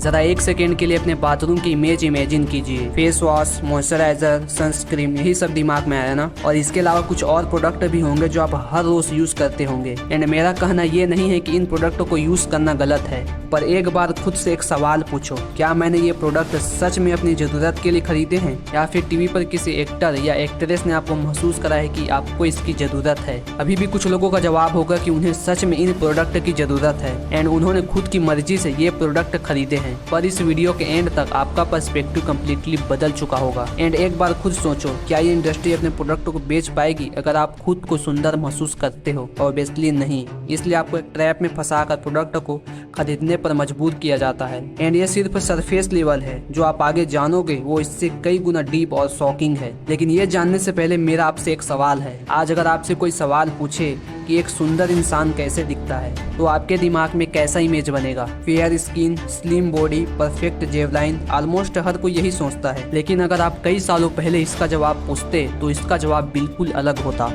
जरा एक सेकेंड के लिए अपने बाथरूम की इमेज इमेजिन कीजिए। फेस वॉश, मॉइस्चराइजर, सनस्क्रीन, यही सब दिमाग में आया ना। और इसके अलावा कुछ और प्रोडक्ट भी होंगे जो आप हर रोज यूज करते होंगे। एंड मेरा कहना ये नहीं है कि इन प्रोडक्टों को यूज करना गलत है, पर एक बार खुद से एक सवाल पूछो, क्या मैंने ये प्रोडक्ट सच में अपनी जरूरत के लिए खरीदे हैं, या फिर टीवी पर किसी एक्टर या एक्ट्रेस ने आपको महसूस करा है कि आपको इसकी जरूरत है। अभी भी कुछ लोगों का जवाब होगा कि उन्हें सच में इन प्रोडक्ट की जरूरत है एंड उन्होंने खुद की मर्जी से ये प्रोडक्ट खरीदे हैं। पर इस वीडियो के एंड तक आपका पर्सपेक्टिव कम्प्लीटली बदल चुका होगा। एंड एक बार खुद सोचो, क्या ये इंडस्ट्री अपने प्रोडक्ट को बेच पाएगी अगर आप खुद को सुंदर महसूस करते हो? ऑब्वियसली नहीं। इसलिए आपको एक ट्रैप में फंसाकर प्रोडक्ट को खरीदने पर मजबूर किया जाता है। एंड ये सिर्फ सरफेस लेवल है, जो आप आगे जानोगे वो इससे कई गुना डीप और शॉकिंग है। लेकिन ये जानने से पहले मेरा आपसे एक सवाल है। आज अगर आपसे कोई सवाल पूछे कि एक सुंदर इंसान कैसे दिखता है, तो आपके दिमाग में कैसा इमेज बनेगा? Fair skin, slim body, perfect jawline, almost हर कोई यही सोचता है। लेकिन अगर आप कई सालों पहले इसका जवाब पूछते तो इसका जवाब बिल्कुल अलग होता।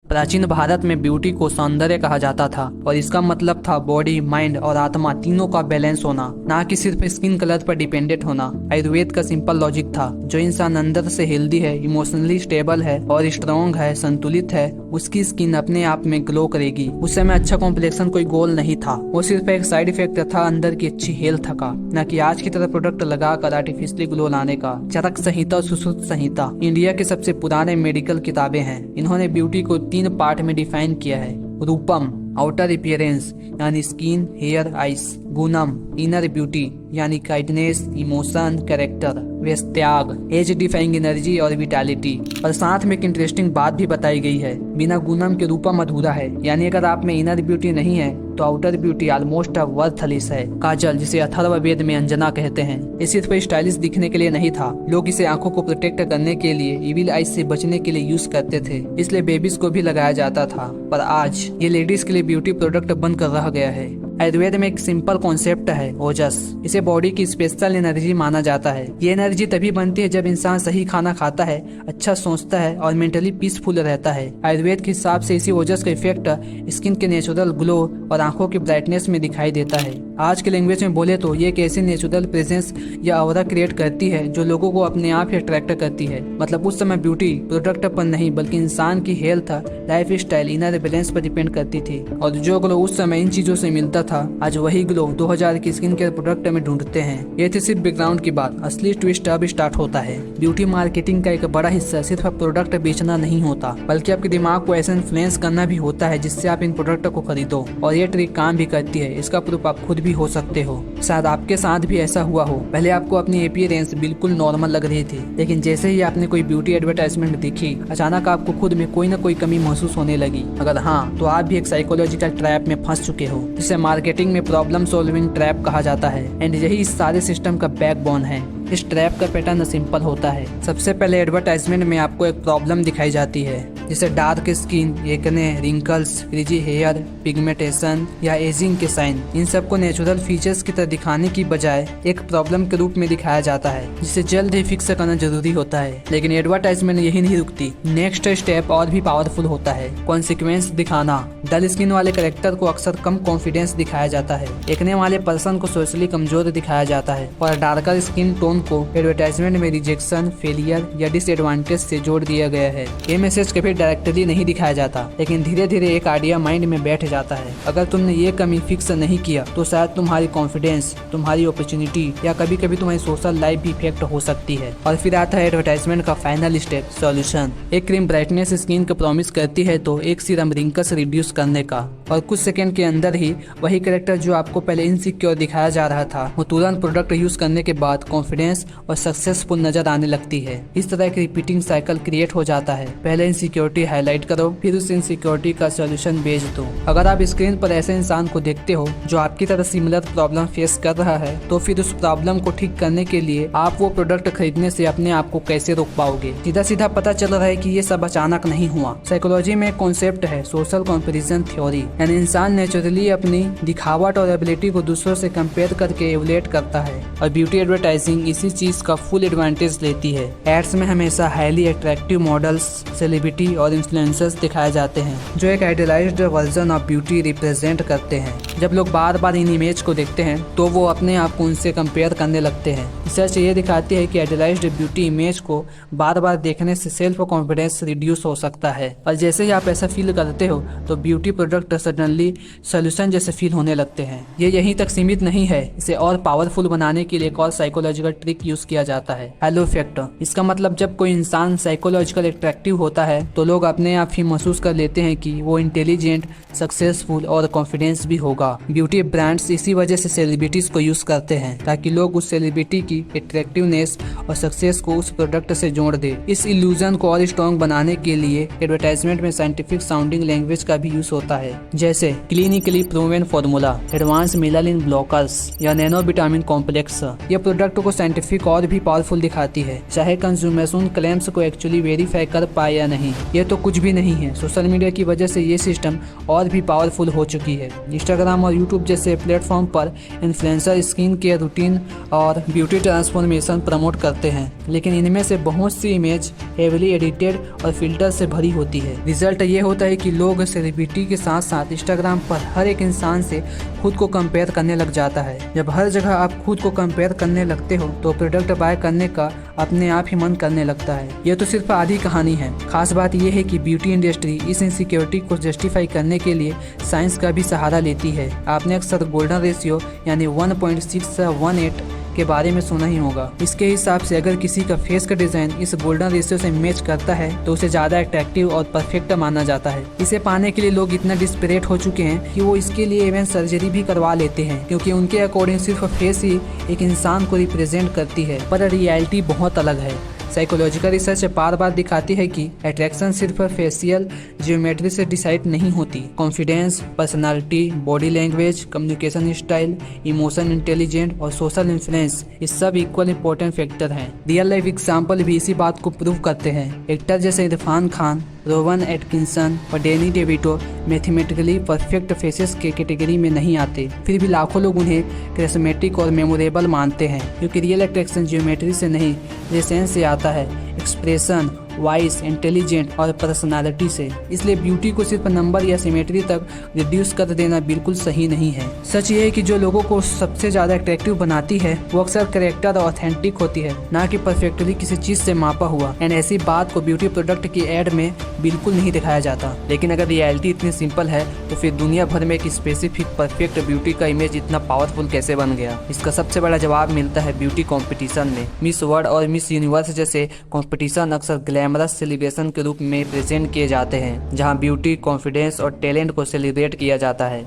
प्राचीन भारत में ब्यूटी को सौंदर्य कहा जाता था और इसका मतलब था बॉडी, माइंड और आत्मा तीनों का बैलेंस होना, ना कि सिर्फ स्किन कलर पर डिपेंडेंट होना। आयुर्वेद का सिंपल लॉजिक था, जो इंसान अंदर से हेल्दी है, इमोशनली स्टेबल है और स्ट्रॉन्ग है, संतुलित है, उसकी स्किन अपने आप में ग्लो करेगी। उस समय अच्छा कॉम्प्लेक्शन कोई गोल नहीं था, वो सिर्फ एक साइड इफेक्ट था अंदर की अच्छी हेल्थ का, न कि आज की तरह प्रोडक्ट लगाकर आर्टिफिशियली ग्लो लाने का। चरक संहिता और सुश्रुत संहिता इंडिया के सबसे पुराने मेडिकल किताबें हैं। इन्होंने ब्यूटी को 3 पार्ट में डिफाइन किया है। रूपम, आउटर अपीयरेंस यानी स्किन, हेयर, आइस। गुणम, इनर ब्यूटी यानी काइंडनेस, इमोशन, कैरेक्टर। त्याग, एज डिफाइंग एनर्जी और विटालिटी। और साथ में एक इंटरेस्टिंग बात भी बताई गई है, बिना गुणम के रूपम अधूरा है, यानी अगर आप में इनर ब्यूटी नहीं है तो आउटर ब्यूटी ऑलमोस्ट वर्थलेस है। काजल, जिसे अथर्ववेद में अंजना कहते हैं, ये सिर्फ स्टाइलिश दिखने के लिए नहीं था। लोग इसे आंखों को प्रोटेक्ट करने के लिए, इविल आइज से बचने के लिए यूज करते थे, इसलिए बेबीज को भी लगाया जाता था। पर आज ये लेडीज के लिए ब्यूटी प्रोडक्ट बनकर रह गया है। आयुर्वेद में एक सिंपल कॉन्सेप्ट है, ओजस। इसे बॉडी की स्पेशल एनर्जी माना जाता है। ये एनर्जी तभी बनती है जब इंसान सही खाना खाता है, अच्छा सोचता है और मेंटली पीसफुल रहता है। आयुर्वेद के हिसाब से इसी ओजस का इफेक्ट स्किन के नेचुरल ग्लो और आंखों की ब्राइटनेस में दिखाई देता है। आज के लैंग्वेज में बोले तो ये एक ऐसी नेचुरल प्रेजेंस या ऑरा क्रिएट करती है जो लोगों को अपने आप ही अट्रैक्ट करती है। मतलब उस समय ब्यूटी प्रोडक्ट पर नहीं बल्कि इंसान की health, life style, inner balance पर डिपेंड करती थी। और जो ग्लो उस समय इन चीजों से मिलता था, आज वही ग्लो 2000 की स्किन केयर प्रोडक्ट में ढूंढते हैं। ये थी सिर्फ बैकग्राउंड की बात, असली ट्विस्ट अब स्टार्ट होता है। ब्यूटी मार्केटिंग का एक बड़ा हिस्सा सिर्फ प्रोडक्ट बेचना नहीं होता, बल्कि आपके दिमाग को ऐसा इन्फ्लुएंस करना भी होता है जिससे आप इन प्रोडक्ट को खरीदो। और ये ट्रिक काम भी करती है, इसका प्रूफ आप खुद भी हो सकते हो। शायद आपके साथ भी ऐसा हुआ हो। पहले आपको अपनी अपीयरेंस बिल्कुल नॉर्मल लग रही थी, लेकिन जैसे ही आपने कोई ब्यूटी एडवर्टाइजमेंट देखी, अचानक आपको खुद में कोई न कोई कमी महसूस होने लगी। अगर हाँ, तो आप भी एक साइकोलॉजिकल ट्रैप में फंस चुके हो, जिसे मार्केटिंग में प्रॉब्लम सॉल्विंग ट्रैप कहा जाता है। एंड यही इस सारे सिस्टम का बैकबोन है। इस ट्रैप का पैटर्न सिंपल होता है। सबसे पहले एडवर्टाइजमेंट में आपको एक प्रॉब्लम दिखाई जाती है, जैसे dark skin, acne, wrinkles, frizzy hair, pigmentation या एजिंग के साइन। इन सबको नेचुरल फीचर्स की तरह दिखाने की बजाय एक प्रॉब्लम के रूप में दिखाया जाता है, जिसे जल्द ही फिक्स करना जरूरी होता है। लेकिन एडवर्टाइजमेंट यही नहीं रुकती, नेक्स्ट स्टेप और भी पावरफुल होता है, कॉन्सिक्वेंस दिखाना। डल स्किन वाले कैरेक्टर को अक्सर कम कॉन्फिडेंस दिखाया जाता है, एक्ने वाले पर्सन को सोशली कमजोर दिखाया जाता है, और डार्कर स्किन टोन को एडवर्टाइजमेंट में रिजेक्शन, फेलियर या डिसएडवांटेज से जोड़ दिया गया है। ये मैसेज कभी डायरेक्टली नहीं दिखाया जाता, लेकिन धीरे धीरे एक आइडिया माइंड में बैठ जाता है। अगर तुमने ये कमी फिक्स नहीं किया तो शायद तुम्हारी कॉन्फिडेंस, तुम्हारी अपॉर्चुनिटी या कभी कभी तुम्हारी सोशल लाइफ भी इफेक्ट हो सकती है। और फिर आता है एडवर्टाइजमेंट का फाइनल स्टेप, सॉल्यूशन। एक क्रीम ब्राइटनेस स्किन को प्रॉमिस करती है तो एक सीरम रिंकल्स रिड्यूस करने का, और कुछ सेकंड के अंदर ही वही कैरेक्टर जो आपको पहले इनसिक्योर दिखाया जा रहा था, वो तुरंत प्रोडक्ट यूज करने के बाद कॉन्फिडेंस और सक्सेसफुल नजर आने लगती है। इस तरह की रिपीटिंग साइकिल क्रिएट हो जाता है। पहले इनसिक्योरिटी इनसिक्योरिटी हाईलाइट करो, फिर उस इनसिक्योरिटी का सोल्यूशन भेज दो। अगर आप स्क्रीन पर ऐसे इंसान को देखते हो जो आपकी तरह सिमिलर प्रॉब्लम फेस कर रहा है, तो फिर उस प्रॉब्लम को ठीक करने के लिए आप वो प्रोडक्ट खरीदने से अपने आप को कैसे रोक पाओगे। सीधा सीधा पता चल रहा है कि ये सब अचानक नहीं हुआ। साइकोलॉजी में एक कॉन्सेप्ट है सोशल कंपैरिजन थ्योरी, यानी इंसान नेचुरली अपनी दिखावट और एबिलिटी को दूसरों से कंपेयर करके एवुलेट करता है, और ब्यूटी एडवर्टाइजिंग इसी चीज का फुल एडवांटेज लेती है। एड्स में हमेशा हाईली अट्रैक्टिव मॉडल्स, सेलिब्रिटी और इन्फ्लुएंसर्स दिखाए जाते हैं जो एक idealised version of beauty represent करते हैं। जब लोग बार बार इन इमेज को देखते हैं तो वो अपने आप को उनसे कंपेयर करने लगते हैं। रिसर्च ये दिखाती है कि आइडियलाइज्ड ब्यूटी इमेज को बार बार देखने से सेल्फ कॉन्फिडेंस रिड्यूस हो सकता है, और जैसे ही आप ऐसा फील करते हो तो ब्यूटी प्रोडक्ट सडनली सोल्यूशन जैसे फील होने लगते हैं। ये यहीं तक सीमित नहीं है, इसे और पावरफुल बनाने के लिए एक और साइकोलॉजिकल ट्रिक यूज किया जाता है, हेलो इफेक्ट। इसका मतलब जब कोई इंसान साइकोलॉजिकल अट्रैक्टिव होता है तो लोग अपने आप ही महसूस कर लेते हैं कि वो इंटेलिजेंट, सक्सेसफुल और कॉन्फिडेंस भी होगा। ब्यूटी ब्रांड्स इसी वजह से सेलिब्रिटीज को यूज करते हैं ताकि लोग उस सेलिब्रिटी की अट्रैक्टिवनेस और सक्सेस को उस प्रोडक्ट से जोड़ दे। इस इल्यूजन को और स्ट्रॉन्ग बनाने के लिए एडवर्टाइजमेंट में साइंटिफिक साउंडिंग लैंग्वेज का भी यूज होता है, जैसे clinically proven formula, advance melanin blockers या नैनो विटामिन कॉम्प्लेक्स। ये प्रोडक्ट को साइंटिफिक और भी पावरफुल दिखाती है, चाहे कंज्यूमर्स उन क्लेम्स को एक्चुअली वेरीफाई कर पाए या नहीं। ये तो कुछ भी नहीं है, सोशल मीडिया की वजह से ये सिस्टम और भी पावरफुल हो चुकी है। इंस्टाग्राम और यूट्यूब जैसे प्लेटफॉर्म पर इन्फ्लुएंसर स्किन केयर रूटीन और ब्यूटी ट्रांसफॉर्मेशन प्रमोट करते हैं, लेकिन इनमें से बहुत सी इमेज हेवीली एडिटेड और फिल्टर से भरी होती है। रिजल्ट ये होता है कि लोग सेलिब्रिटी के साथ साथ इंस्टाग्राम पर हर एक इंसान से खुद को कंपेयर करने लग जाता है। जब हर जगह आप खुद को कंपेयर करने लगते हो तो प्रोडक्ट बाय करने का अपने आप ही मन करने लगता है। यह तो सिर्फ आधी कहानी है। खास बात यह है कि ब्यूटी इंडस्ट्री इस इनसिक्योरिटी को जस्टिफाई करने के लिए साइंस का भी सहारा लेती है। आपने अक्सर गोल्डन रेशियो यानी 1.618 के बारे में सुना ही होगा। इसके हिसाब से अगर किसी का फेस का डिजाइन इस गोल्डन रेशियो से मैच करता है तो उसे ज्यादा अट्रैक्टिव और परफेक्ट माना जाता है। इसे पाने के लिए लोग इतना डिस्परेट हो चुके हैं कि वो इसके लिए इवन सर्जरी भी करवा लेते हैं, क्योंकि उनके अकॉर्डिंग सिर्फ फेस ही एक इंसान को रिप्रेजेंट करती है, पर रियलिटी बहुत अलग है। साइकोलॉजिकल रिसर्च बार बार दिखाती है कि अट्रैक्शन सिर्फ फेशियल जियोमेट्री से डिसाइड नहीं होती। Confidence, personality, body language, communication style, emotion intelligent और सोशल इन्फ्लुएंस, ये सब इक्वल इंपॉर्टेंट फैक्टर हैं। रियल लाइफ एग्जाम्पल भी इसी बात को प्रूव करते हैं। एक्टर जैसे इरफान खान, रोवन एटकिंसन और Danny DeVito mathematically perfect faces के कैटेगरी में नहीं आते, फिर भी लाखों लोग उन्हें करिश्मेटिक और मेमोरेबल मानते हैं, क्योंकि रियल अट्रैक्शन जियोमेट्री से नहीं, एसेंस से आता है, एक्सप्रेशन, वाइस, इंटेलिजेंट और पर्सनालिटी से। इसलिए ब्यूटी को सिर्फ नंबर या सिमेट्री तक रिड्यूस कर देना बिल्कुल सही नहीं है। सच ये है कि जो लोगों को सबसे ज्यादा अट्रैक्टिव बनाती है वो अक्सर कैरेक्टर और ऑथेंटिक होती है, ना कि परफेक्टली किसी चीज से मापा हुआ। एंड ऐसी बात को ब्यूटी प्रोडक्ट की एड में बिल्कुल नहीं दिखाया जाता। लेकिन अगर रियलिटी इतनी सिंपल है तो फिर दुनिया भर में एक स्पेसिफिक परफेक्ट ब्यूटी का इमेज इतना पावरफुल कैसे बन गया? इसका सबसे बड़ा जवाब मिलता है ब्यूटी कॉम्पिटिशन में। मिस वर्ल्ड और मिस यूनिवर्स जैसे कॉम्पिटिशन अक्सर ग्लैमरस सेलिब्रेशन के रूप में प्रेजेंट किए जाते हैं, जहां ब्यूटी, कॉन्फिडेंस और टैलेंट को सेलिब्रेट किया जाता है।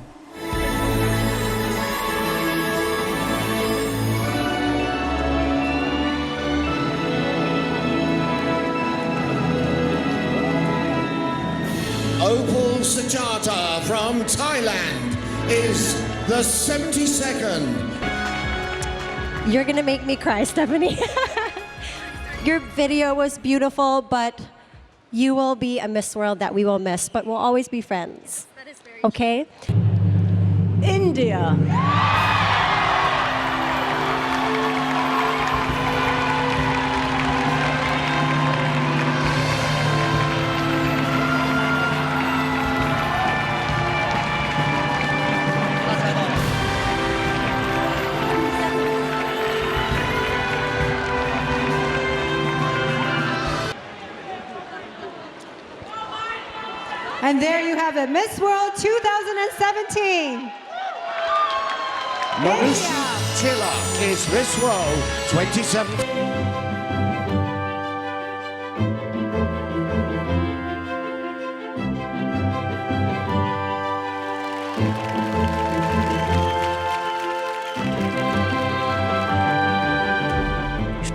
Opal Sachata from Thailand is the 72nd. You're gonna make me cry, Stephanie. Your video was beautiful, but you will be a Miss World that we will miss, but we'll always be friends. That is very Okay? India. And there you have it, Miss World 2017. Maurice Chilla is Miss World 2017.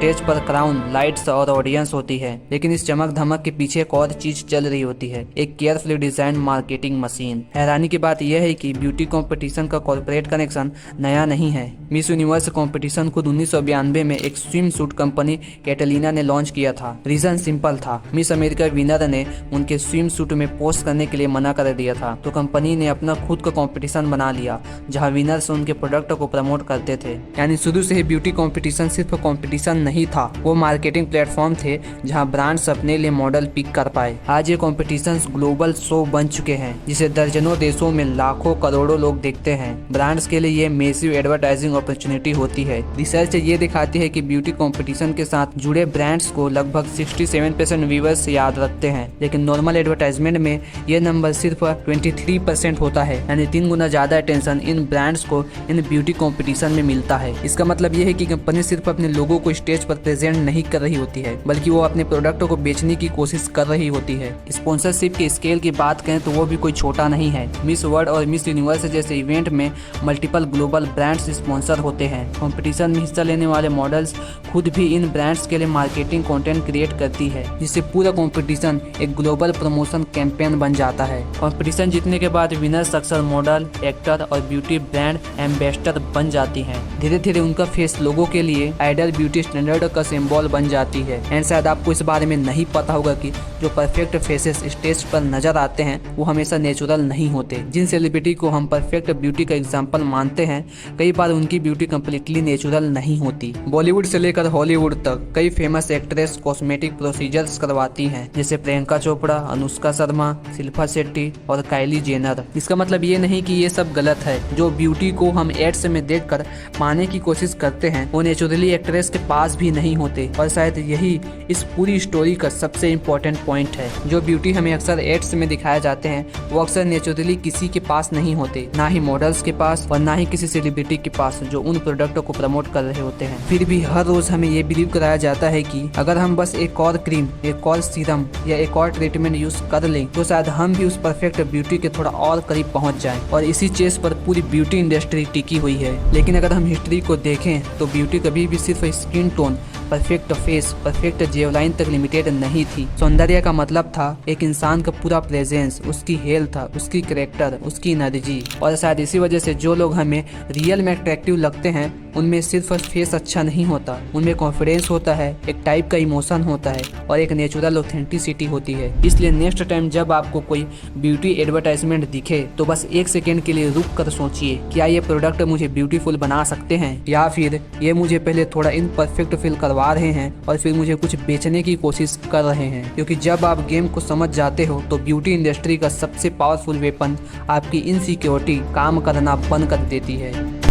Stage पर crown, lights और audience होती है, लेकिन इस चमक धमक के पीछे एक और चीज चल रही होती है, एक केयरफुली डिजाइन मार्केटिंग मशीन। हैरानी की बात यह है कि ब्यूटी कंपटीशन का कॉर्पोरेट कनेक्शन नया नहीं है। मिस यूनिवर्स कंपटीशन खुद 1992 में एक स्विम सूट कंपनी कैटलीना ने लॉन्च किया था। रीजन सिंपल था, मिस अमेरिका विनर ने उनके स्विम सूट में पोस्ट करने के लिए मना कर दिया था, तो कंपनी ने अपना खुद का कंपटीशन बना लिया जहां विनर्स उनके प्रोडक्ट को प्रमोट करते थे। यानी शुरू से ही ब्यूटी कंपटीशन सिर्फ कंपटीशन नहीं था, वो मार्केटिंग प्लेटफॉर्म थे जहां ब्रांड्स अपने लिए मॉडल पिक कर पाए। आज ये कॉम्पिटिशन्स ग्लोबल शो बन चुके हैं जिसे दर्जनों देशों में लाखों करोड़ों लोग देखते हैं। ब्रांड्स के लिए ये मेसिव एडवर्टाइजिंग अपॉर्चुनिटी होती है। रिसर्च ये दिखाती है कि ब्यूटी कंपटीशन के साथ जुड़े ब्रांड्स को लगभग 67% व्यूअर्स याद रखते हैं, लेकिन नॉर्मल एडवर्टाइजमेंट में ये नंबर सिर्फ 23% होता है। यानी 3 गुना ज्यादा अटेंशन इन ब्रांड्स को इन ब्यूटी कंपटीशन में मिलता है। इसका मतलब ये है कि कंपनी सिर्फ अपने लोगों को स्टेज पर प्रेजेंट नहीं कर रही होती है, बल्कि वो अपने प्रोडक्ट को बेचने की कोशिश कर रही होती है। स्पॉन्सरशिप के स्केल की बात करें तो वो भी कोई छोटा नहीं है। मिस वर्ल्ड और मिस यूनिवर्स जैसे इवेंट में मल्टीपल ग्लोबल ब्रांड्स स्पॉन्सर होते हैं। कंपटीशन में हिस्सा लेने वाले मॉडल्स खुद भी इन ब्रांड्स के लिए मार्केटिंग कंटेंट क्रिएट करती है, जिससे पूरा कंपटीशन एक ग्लोबल प्रमोशन कैंपेन बन जाता है। कंपटीशन जीतने के बाद विनर्स अक्सर मॉडल, एक्टर और ब्यूटी ब्रांड एम्बेसडर बन जाती हैं। धीरे धीरे उनका फेस लोगों के लिए आइडल ब्यूटी स्टैंडर्ड का सिंबल बन जाती है। एंड शायद आपको इस बारे में नहीं पता होगा कि जो परफेक्ट फेसेस स्टेज पर नजर आते हैं वो हमेशा नेचुरल नहीं होते। जिन सेलिब्रिटी को हम परफेक्ट ब्यूटी का एग्जाम्पल मानते हैं, कई बार उनकी ब्यूटी कम्प्लीटली नेचुरल नहीं होती। बॉलीवुड से लेकर हॉलीवुड तक कई फेमस एक्ट्रेस कॉस्मेटिक प्रोसीजर्स करवाती हैं, जैसे प्रियंका चोपड़ा, अनुष्का शर्मा, शिल्पा शेट्टी और काइली जेनर। इसका मतलब ये नहीं कि ये सब गलत है। जो ब्यूटी को हम एड्स में देखकर पाने की कोशिश करते हैं वो नेचुरली एक्ट्रेस के पास भी नहीं होते, और शायद यही इस पूरी स्टोरी का सबसे इम्पोर्टेंट पॉइंट है। जो ब्यूटी हमें अक्सर एड्स में दिखाए जाते हैं वो अक्सर नेचुरली किसी के पास नहीं होते, ना ही मॉडल्स के पास और ना ही किसी सेलिब्रिटी के पास जो उन प्रोडक्ट को प्रमोट कर रहे होते हैं। फिर भी हर रोज हमें ये बिलीव कराया जाता है कि अगर हम बस एक और क्रीम, एक और सीरम या एक और ट्रीटमेंट यूज कर लें तो शायद हम भी उस परफेक्ट ब्यूटी के थोड़ा और करीब पहुंच जाएं, और इसी चेस पर पूरी ब्यूटी इंडस्ट्री टिकी हुई है। लेकिन अगर हम हिस्ट्री को देखें तो ब्यूटी कभी भी सिर्फ skin tone, perfect face, perfect jawline तक लिमिटेड नहीं थी। सौंदर्य का मतलब था एक इंसान का पूरा प्रेजेंस, उसकी हेल्थ, उसकी कैरेक्टर, उसकी एनर्जी। और शायद इसी वजह से जो लोग हमें रियल में अट्रैक्टिव लगते हैं उनमें सिर्फ फेस अच्छा नहीं होता, उनमें कॉन्फिडेंस होता है, एक टाइप का इमोशन होता है और एक नेचुरल ऑथेंटिसिटी होती है। इसलिए नेक्स्ट टाइम जब आपको कोई ब्यूटी एडवर्टाइजमेंट दिखे तो बस 1 सेकेंड के लिए रुक कर सोचिए, क्या ये प्रोडक्ट मुझे ब्यूटीफुल बना सकते हैं, या फिर ये मुझे पहले थोड़ा इम्परफेक्ट फील करवा रहे हैं और फिर मुझे कुछ बेचने की कोशिश कर रहे हैं। क्योंकि जब आप गेम को समझ जाते हो तो ब्यूटी इंडस्ट्री का सबसे पावरफुल वेपन, आपकी इनसिक्योरिटी, काम करना बंद कर देती है।